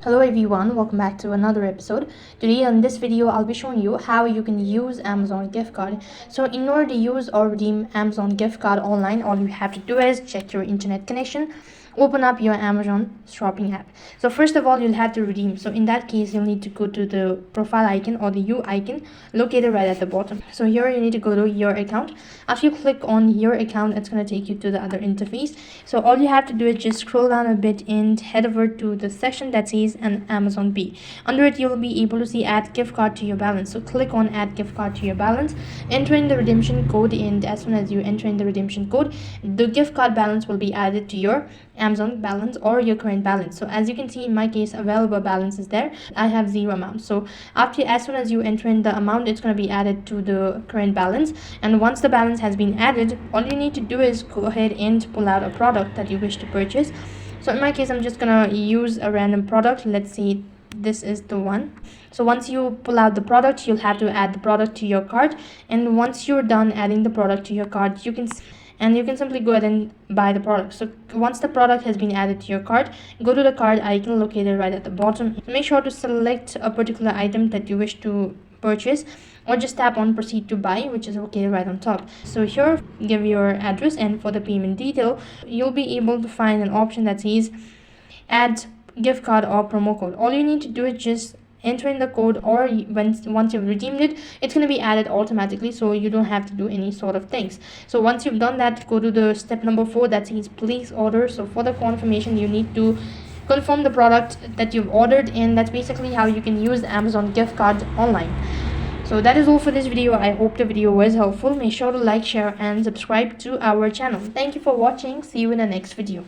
Hello everyone, welcome back to another episode. Today in this video I'll be showing you how you can use Amazon gift card. So in order to use or redeem Amazon gift card online, all you have to do is check your internet connection, open up your Amazon shopping app. So first of all, you'll have to redeem. So in that case, you'll need to go to the profile icon or the U icon located right at the bottom. So here you need to go to your account. After you click on your account, it's going to take you to the other interface. So all you have to do is just scroll down a bit and head over to the section that says an Amazon Pay. Under it, you'll be able to see add gift card to your balance. So click on add gift card to your balance, enter in the redemption code, and as soon as you enter in the redemption code, the gift card balance will be added to your Amazon balance or your current balance. So as you can see, in my case, available balance is there. I have zero amount. So as soon as you enter in the amount, it's going to be added to the current balance. And once the balance has been added, all you need to do is go ahead and pull out a product that you wish to purchase. So in my case, I'm just gonna use a random product. Let's see, this is the one. So once you pull out the product, you'll have to add the product to your cart, and once you're done adding the product to your cart, you can simply go ahead and buy the product. So once the product has been added to your cart, go to the cart icon located right at the bottom. Make sure to select a particular item that you wish to purchase, or just tap on proceed to buy, which is located right on top. So here, give your address, and for the payment detail, you'll be able to find an option that says add gift card or promo code. All you need to do is just enter in the code, or once you've redeemed it, it's going to be added automatically, so you don't have to do any sort of things. So once you've done that, go to the step number 4 that says place order. So for the confirmation, you need to confirm the product that you've ordered, and that's basically how you can use the Amazon gift card online. So that is all for this video. I hope the video was helpful. Make sure to like, share, and subscribe to our channel. Thank you for watching. See you in the next video.